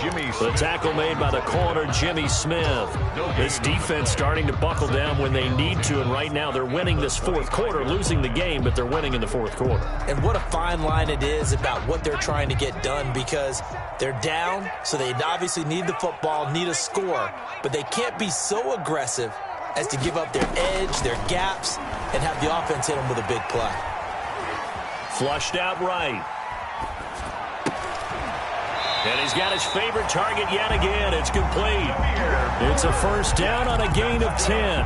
Speaker 1: The tackle made by the corner, Jimmy Smith. This defense starting to buckle down when they need to, and right now they're winning this fourth quarter, losing the game, but they're winning in the fourth quarter.
Speaker 3: And what a fine line it is about what they're trying to get done, because they're down, so they obviously need the football, need a score, but they can't be so aggressive as to give up their edge, their gaps, and have the offense hit them with a big play.
Speaker 1: Flushed out right. And he's got his favorite target yet again. It's complete. It's a first down on a gain of 10.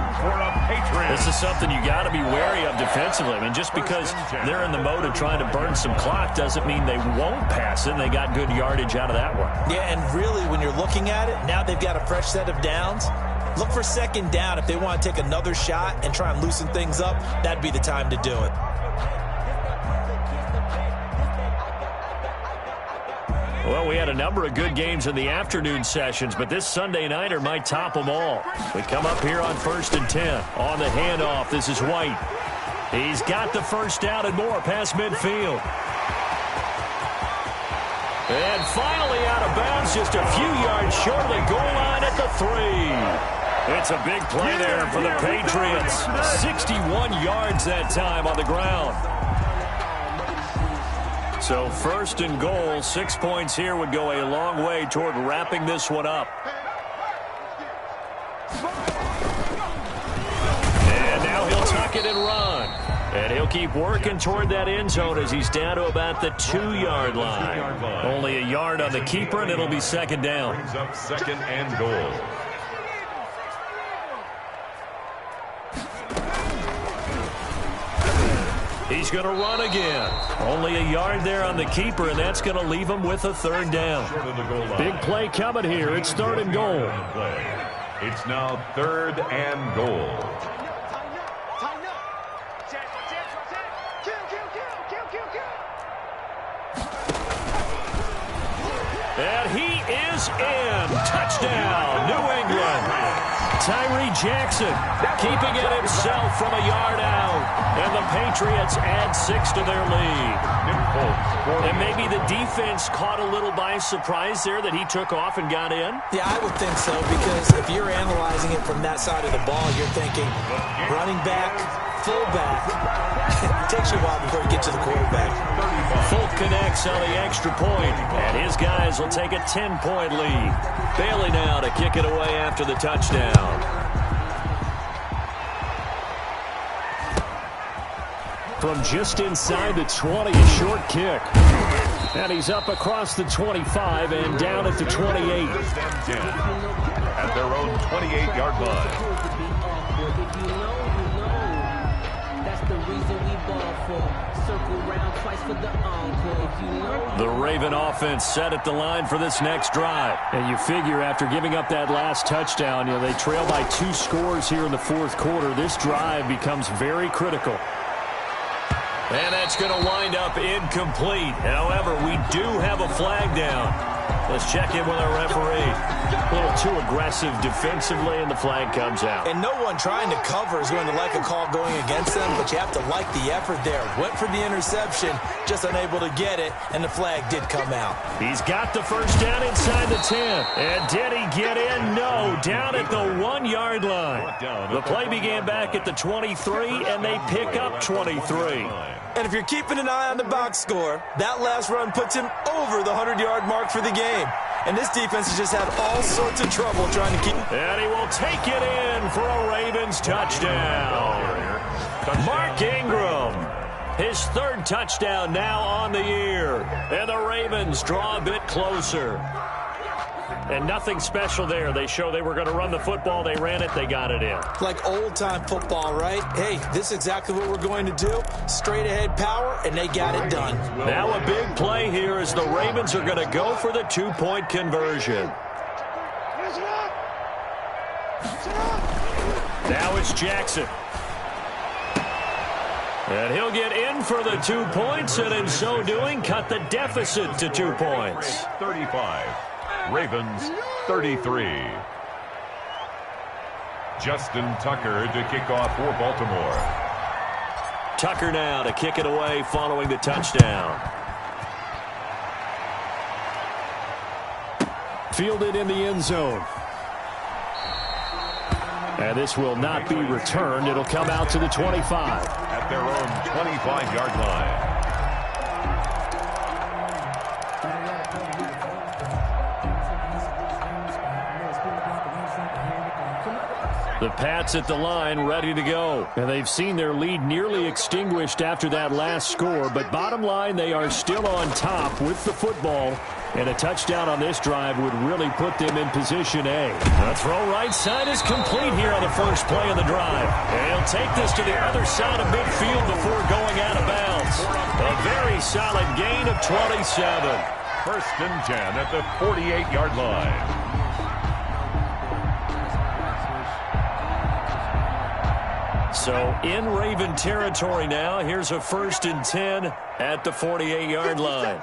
Speaker 1: This is something you got to be wary of defensively. I mean, just because they're in the mode of trying to burn some clock doesn't mean they won't pass it, and they got good yardage out of that one.
Speaker 3: Yeah, and really, when you're looking at it, now they've got a fresh set of downs. Look for second down. If they want to take another shot and try and loosen things up, that'd be the time to do it.
Speaker 1: Well, we had a number of good games in the afternoon sessions, but this Sunday nighter might top them all. We come up here on 1st and 10. On the handoff, this is White. He's got the first down and more past midfield. And finally out of bounds, just a few yards short of the goal line at the 3. It's a big play there for the Patriots. 61 yards that time on the ground. So 1st and goal, 6 points here would go a long way toward wrapping this one up. And now he'll tuck it and run. And he'll keep working toward that end zone as he's down to about the 2-yard line. Only a yard on the keeper, and it'll be second down.
Speaker 2: Brings up 2nd and goal.
Speaker 1: He's going to run again. Only a yard there on the keeper, and that's going to leave him with a 3rd down. Big play coming here. It's 3rd and goal.
Speaker 2: It's now 3rd and goal.
Speaker 1: And he is in. Touchdown, New England. Tyree Jackson keeping it himself from a yard out. And the Patriots add 6 to their lead. And maybe the defense caught a little by surprise there that he took off and got in.
Speaker 3: Yeah, I would think so, because if you're analyzing it from that side of the ball, you're thinking running back, fullback. It takes you a while before you get to the quarterback.
Speaker 1: Folk connects on the extra point, and his guys will take a 10-point lead. Bailey now to kick it away after the touchdown. From just inside the 20, a short kick. And he's up across the 25 and down at the 28.
Speaker 2: At their own 28-yard line.
Speaker 1: The Raven offense set at the line for this next drive. And you figure after giving up that last touchdown, they trail by 2 scores here in the fourth quarter. This drive becomes very critical. And that's going to wind up incomplete. However, we do have a flag down. Let's check in with our referee. A little too aggressive defensively, and the flag comes out.
Speaker 3: And no one trying to cover is going to like a call going against them, but you have to like the effort there. Went for the interception, just unable to get it, and the flag did come out.
Speaker 1: He's got the first down inside the 10. And did he get in? No, down at the 1-yard line. The play began back at the 23, and they pick up 23.
Speaker 3: And if you're keeping an eye on the box score, that last run puts him over the 100-yard mark for the game. And this defense has just had all sorts of trouble trying to keep.
Speaker 1: And he will take it in for a Ravens touchdown. Mark Ingram, his 3rd touchdown now on the year. And the Ravens draw a bit closer. And nothing special there. They show they were going to run the football. They ran it. They got it in.
Speaker 3: Like old-time football, right? Hey, this is exactly what we're going to do. Straight-ahead power, and they got it done.
Speaker 1: Now a big play here as the Ravens are going to go for the 2-point conversion. Now it's Jackson. And he'll get in for the 2 points, and in so doing, cut the deficit to 2 points.
Speaker 2: 35. Ravens 33. Justin Tucker to kick off for Baltimore.
Speaker 1: Tucker now to kick it away following the touchdown. Fielded in the end zone. And this will not be returned. It'll come out to the 25.
Speaker 2: At their own 25-yard line.
Speaker 1: The Pats at the line ready to go. And they've seen their lead nearly extinguished after that last score. But bottom line, they are still on top with the football. And a touchdown on this drive would really put them in position A. The throw right side is complete here on the first play of the drive. And he'll take this to the other side of midfield before going out of bounds. A very solid gain of 27.
Speaker 2: 1st and 10 at the 48-yard line.
Speaker 1: So in Raven territory now. Here's a 1st and 10 at the 48-yard line.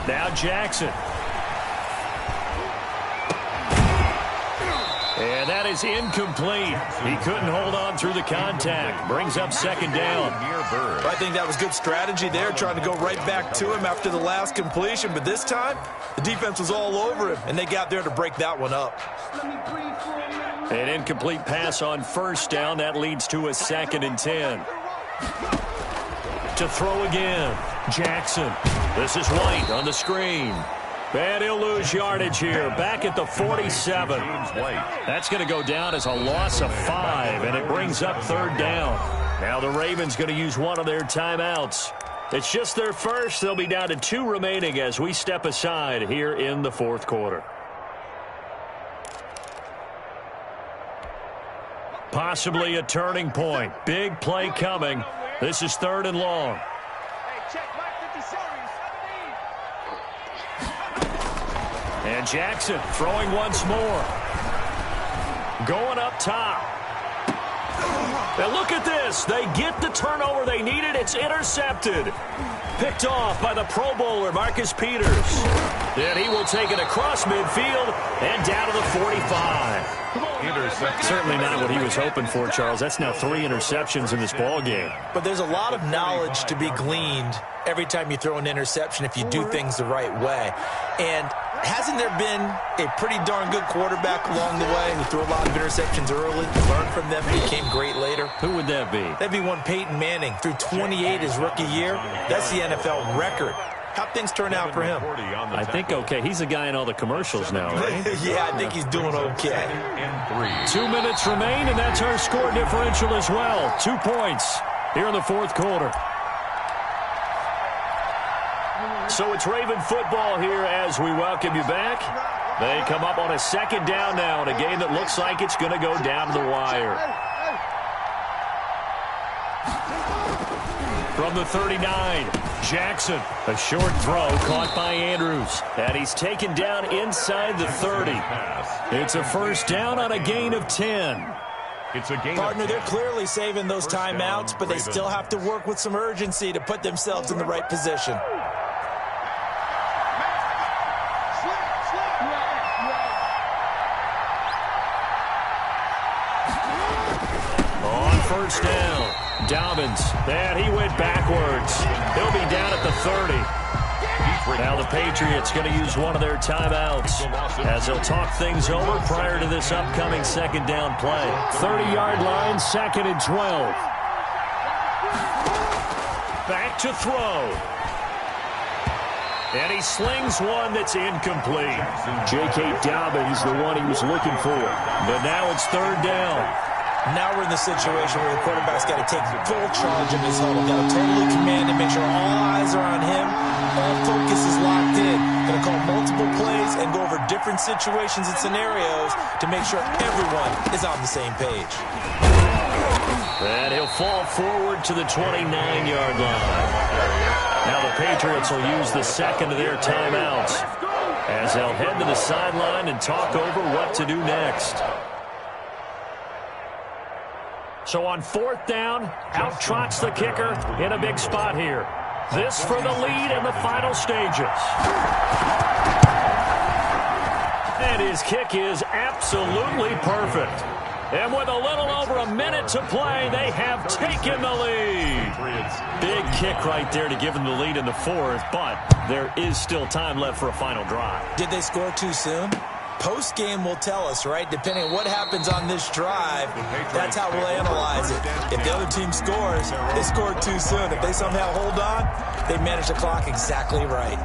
Speaker 1: Now Jackson. And that is incomplete. He couldn't hold on through the contact. Brings up 2nd down.
Speaker 3: I think that was good strategy there, trying to go right back to him after the last completion. But this time, the defense was all over him, and they got there to break that one up.
Speaker 1: An incomplete pass on 1st down. That leads to a 2nd and 10. To throw again. Jackson. This is White on the screen. And he'll lose yardage here. Back at the 47. That's going to go down as a loss of 5, and it brings up 3rd down. Now the Ravens going to use one of their timeouts. It's just their first. They'll be down to 2 remaining as we step aside here in the 4th quarter. Possibly a turning point. Big play coming. This is 3rd and long. And Jackson throwing once more. Going up top. And look at this. They get the turnover they needed. It's intercepted. Picked off by the Pro Bowler, Marcus Peters. And he will take it across midfield and down to the 45. Certainly not what he was hoping for, Charles. That's now 3 interceptions in this ball game.
Speaker 3: But there's a lot of knowledge to be gleaned every time you throw an interception if you do things the right way. And hasn't there been a pretty darn good quarterback along the way who threw a lot of interceptions early, learned from them, became great later?
Speaker 1: Who would that be?
Speaker 3: That'd be one Peyton Manning. Threw 28 his rookie year. That's the NFL record. How'd things turn out for him?
Speaker 1: I think okay. He's a guy in all the commercials now, right?
Speaker 3: Yeah, I think he's doing okay.
Speaker 1: 2 minutes remain, and that's our score differential as well. 2 points here in the 4th quarter. So it's Raven football here as we welcome you back. They come up on a 2nd down now in a game that looks like it's going to go down to the wire. From the 39, Jackson. A short throw caught by Andrews. And he's taken down inside the 30. It's a 1st down on a gain of 10.
Speaker 3: Partner, they're clearly saving those timeouts, but they still have to work with some urgency to put themselves in the right position.
Speaker 1: On 1st down, Dobbins, and he went backwards. He'll be down at the 30. Now the Patriots going to use one of their timeouts as they'll talk things over prior to this upcoming 2nd down play. 30-yard line, 2nd and 12. Back to throw. And he slings one that's incomplete. J.K. Dobbins, the one he was looking for. But now it's 3rd down.
Speaker 3: Now we're in the situation where the quarterback's got to take full charge of his huddle. Got to totally command and make sure all eyes are on him. All focus is locked in. Going to call multiple plays and go over different situations and scenarios to make sure everyone is on the same page.
Speaker 1: And he'll fall forward to the 29-yard line. Now the Patriots will use the 2nd of their timeouts as they'll head to the sideline and talk over what to do next. So on 4th down, out trots the kicker in a big spot here. This for the lead in the final stages. And his kick is absolutely perfect. And with a little over a minute to play, they have taken the lead. Big kick right there to give them the lead in the fourth, but there is still time left for a final drive.
Speaker 3: Did they score too soon? Post-game will tell us, right? Depending on what happens on this drive, that's how we'll analyze it. If the other team scores, they scored too soon. If they somehow hold on, they manage the clock exactly right.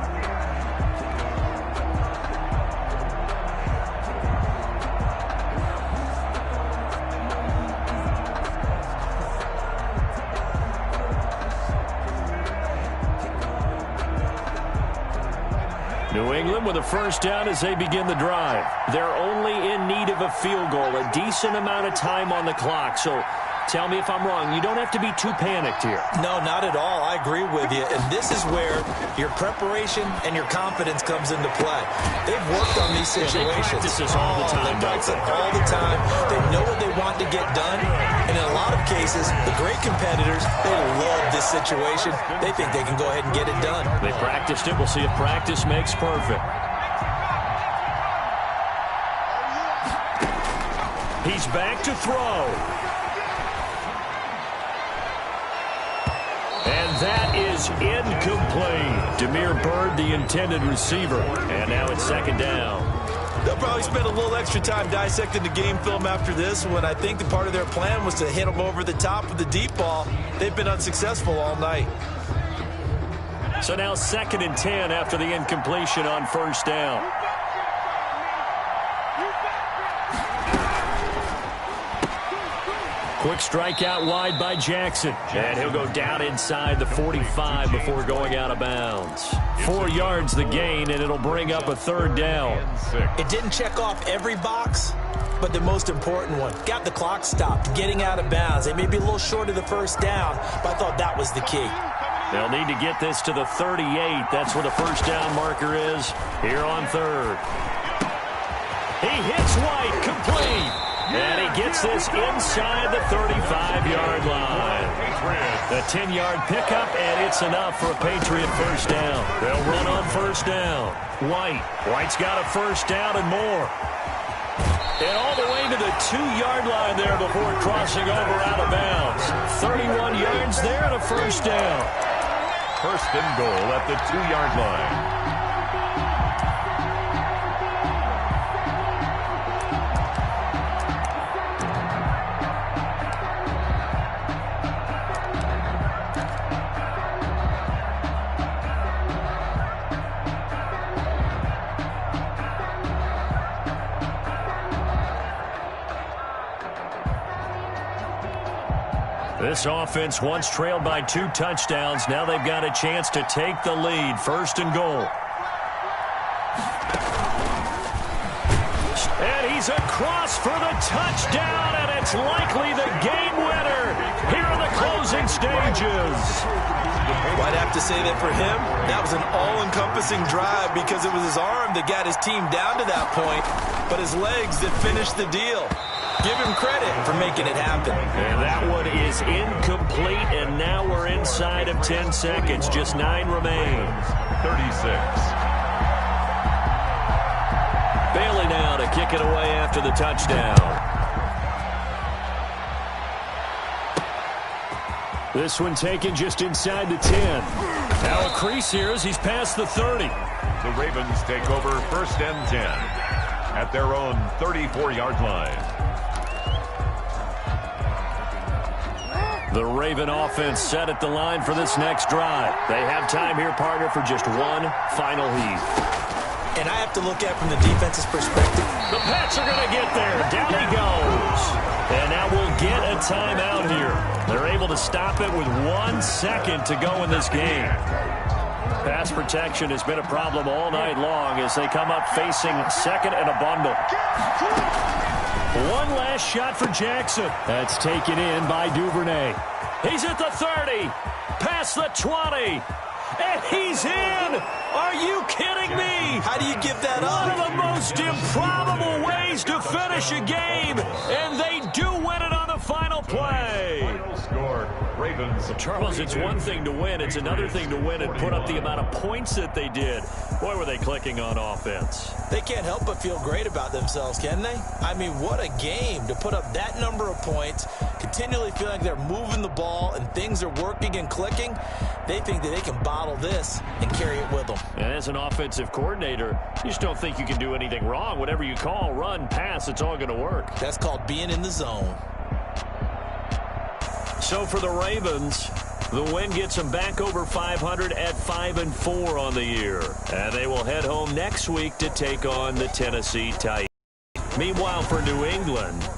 Speaker 1: New England with a first down as they begin the drive. They're only in need of a field goal, a decent amount of time on the clock. So tell me if I'm wrong. You don't have to be too panicked here.
Speaker 3: No, not at all. I agree with you. And this is where your preparation and your confidence comes into play. They've worked on these situations.
Speaker 1: They practice this all the time.
Speaker 3: They practice it all the time. They know what they want to get done. And in a lot of cases, the great competitors, they love this situation. They think they can go ahead and get it done.
Speaker 1: They practiced it. We'll see if practice makes perfect. He's back to throw. And that is incomplete. Demir Bird, the intended receiver. And now it's second down.
Speaker 3: They'll probably spend a little extra time dissecting the game film after this when I think the part of their plan was to hit them over the top of the deep ball. They've been unsuccessful all night.
Speaker 1: So now 2nd and 10 after the incompletion on first down. Quick strike out wide by Jackson. And he'll go down inside the 45 before going out of bounds. 4 yards the gain, and it'll bring up a third down.
Speaker 3: It didn't check off every box, but the most important one. Got the clock stopped, getting out of bounds. They may be a little short of the first down, but I thought that was the key.
Speaker 1: They'll need to get this to the 38. That's where the first down marker is here on third. He hits White, complete. And he gets this inside the 35-yard line. A 10-yard pickup, and it's enough for a Patriot first down. They'll run on first down. White's got a first down and more. And all the way to the 2-yard line there before crossing over out of bounds. 31 yards there and a first down.
Speaker 2: First and goal at the 2-yard line.
Speaker 1: This offense once trailed by 2 touchdowns. Now they've got a chance to take the lead. First and goal. And he's across for the touchdown, and it's likely the game winner here in the closing stages.
Speaker 3: Well, I'd have to say that for him, that was an all-encompassing drive because it was his arm that got his team down to that point, but his legs that finished the deal. Give him credit for making it happen.
Speaker 1: And that one is incomplete, and now we're inside of 10 seconds. Just 9 remain.
Speaker 2: 36.
Speaker 1: Bailey now to kick it away after the touchdown. This one taken just inside the 10. Now a crease here as he's past the 30.
Speaker 2: The Ravens take over first and 10 at their own 34-yard line.
Speaker 1: The Raven offense set at the line for this next drive. They have time here, partner, for just one final heave.
Speaker 3: And I have to look at from the defense's perspective.
Speaker 1: The Pats are going to get there. Down he goes. And now we'll get a timeout here. They're able to stop it with 1 second to go in this game. Pass protection has been a problem all night long as they come up facing second and a bundle. One last shot for Jackson. That's taken in by Duvernay. He's at the 30, past the 20, and he's in. Are you kidding me?
Speaker 3: How do you give that up?
Speaker 1: One of the most improbable ways to finish a game, and they do win it on the final play.
Speaker 2: Final score. Ravens.
Speaker 1: Charles, it's one thing to win. It's another thing to win and put up the amount of points that they did. Boy, were they clicking on offense.
Speaker 3: They can't help but feel great about themselves, can they? I mean, what a game to put up that number of points, continually feel like they're moving the ball and things are working and clicking. They think that they can bottle this and carry it with them.
Speaker 1: And as an offensive coordinator, you just don't think you can do anything wrong. Whatever you call, run, pass, it's all going to work.
Speaker 3: That's called being in the zone.
Speaker 1: So for the Ravens, the win gets them back over 500 at 5-4 on the year. And they will head home next week to take on the Tennessee Titans. Meanwhile, for New England,